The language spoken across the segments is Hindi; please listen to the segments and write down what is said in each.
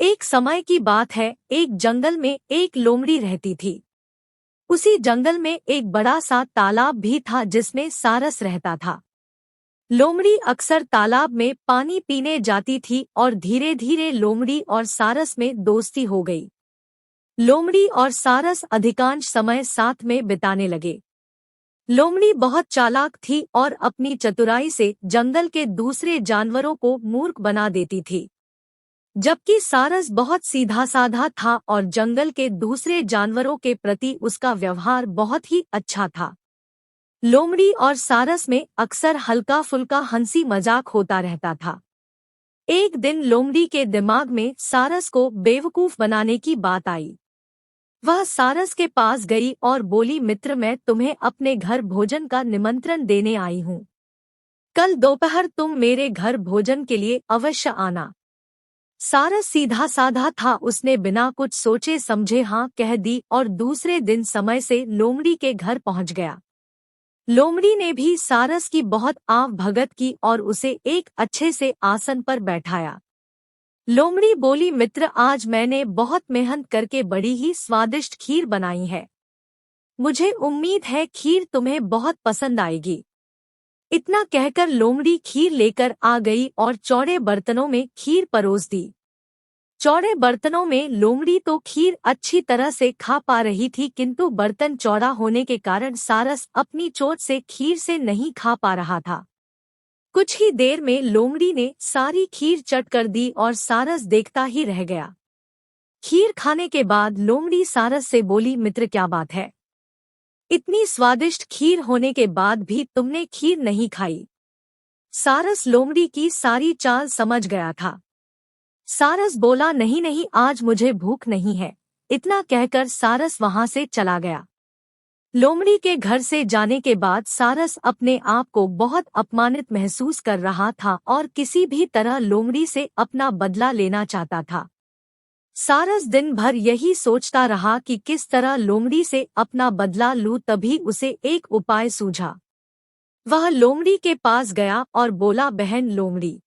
एक समय की बात है, एक जंगल में एक लोमड़ी रहती थी। उसी जंगल में एक बड़ा सा तालाब भी था जिसमें सारस रहता था। लोमड़ी अक्सर तालाब में पानी पीने जाती थी और धीरे धीरे लोमड़ी और सारस में दोस्ती हो गई। लोमड़ी और सारस अधिकांश समय साथ में बिताने लगे। लोमड़ी बहुत चालाक थी और अपनी चतुराई से जंगल के दूसरे जानवरों को मूर्ख बना देती थी, जबकि सारस बहुत सीधा साधा था और जंगल के दूसरे जानवरों के प्रति उसका व्यवहार बहुत ही अच्छा था। लोमड़ी और सारस में अक्सर हल्का फुल्का हंसी मजाक होता रहता था। एक दिन लोमड़ी के दिमाग में सारस को बेवकूफ बनाने की बात आई। वह सारस के पास गई और बोली, मित्र, मैं तुम्हें अपने घर भोजन का निमंत्रण देने आई हूँ। कल दोपहर तुम मेरे घर भोजन के लिए अवश्य आना। सारस सीधा साधा था, उसने बिना कुछ सोचे समझे हाँ कह दी और दूसरे दिन समय से लोमड़ी के घर पहुंच गया। लोमड़ी ने भी सारस की बहुत आव भगत की और उसे एक अच्छे से आसन पर बैठाया। लोमड़ी बोली, मित्र, आज मैंने बहुत मेहनत करके बड़ी ही स्वादिष्ट खीर बनाई है। मुझे उम्मीद है खीर तुम्हें बहुत पसंद आएगी। इतना कहकर लोमड़ी खीर लेकर आ गई और चौड़े बर्तनों में खीर परोस दी। चौड़े बर्तनों में लोमड़ी तो खीर अच्छी तरह से खा पा रही थी, किंतु बर्तन चौड़ा होने के कारण सारस अपनी चोट से खीर से नहीं खा पा रहा था। कुछ ही देर में लोमड़ी ने सारी खीर चट कर दी और सारस देखता ही रह गया। खीर खाने के बाद लोमड़ी सारस से बोली, मित्र, क्या बात है? इतनी स्वादिष्ट खीर होने के बाद भी तुमने खीर नहीं खाई। सारस लोमड़ी की सारी चाल समझ गया था। सारस बोला, नहीं नहीं, आज मुझे भूख नहीं है। इतना कहकर सारस वहां से चला गया। लोमड़ी के घर से जाने के बाद सारस अपने आप को बहुत अपमानित महसूस कर रहा था और किसी भी तरह लोमड़ी से अपना बदला लेना चाहता था। सारस दिन भर यही सोचता रहा कि किस तरह लोमड़ी से अपना बदला लूं। तभी उसे एक उपाय सूझा। वह लोमड़ी के पास गया और बोला, बहन लोमड़ी,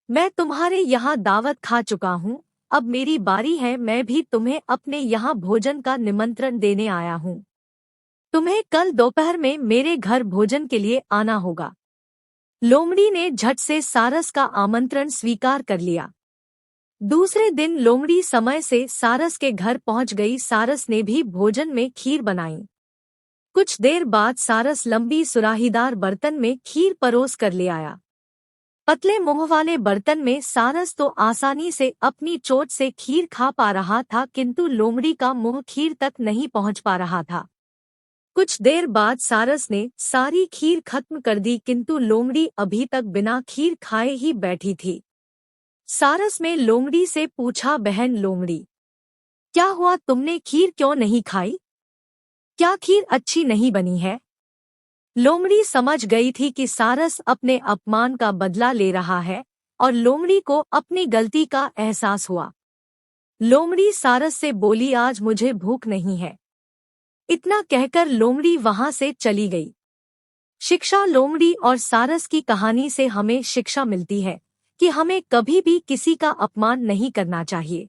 मैं तुम्हारे यहाँ दावत खा चुका हूँ, अब मेरी बारी है। मैं भी तुम्हें अपने यहाँ भोजन का निमंत्रण देने आया हूँ। तुम्हें कल दोपहर में मेरे घर भोजन के लिए आना होगा। लोमड़ी ने झट से सारस का आमंत्रण स्वीकार कर लिया। दूसरे दिन लोमड़ी समय से सारस के घर पहुंच गई। सारस ने भी भोजन में खीर बनाई। कुछ देर बाद सारस लंबी सुराहीदार बर्तन में खीर परोस कर ले आया। पतले मुंह वाले बर्तन में सारस तो आसानी से अपनी चोट से खीर खा पा रहा था, किंतु लोमड़ी का मुंह खीर तक नहीं पहुंच पा रहा था। कुछ देर बाद सारस ने सारी खीर खत्म कर दी, किंतु लोमड़ी अभी तक बिना खीर खाए ही बैठी थी। सारस ने लोमड़ी से पूछा, बहन लोमड़ी, क्या हुआ? तुमने खीर क्यों नहीं खाई? क्या खीर अच्छी नहीं बनी है? लोमड़ी समझ गई थी कि सारस अपने अपमान का बदला ले रहा है और लोमड़ी को अपनी गलती का एहसास हुआ। लोमड़ी सारस से बोली, आज मुझे भूख नहीं है। इतना कहकर लोमड़ी वहां से चली गई। शिक्षा। लोमड़ी और सारस की कहानी से हमें शिक्षा मिलती है कि हमें कभी भी किसी का अपमान नहीं करना चाहिए।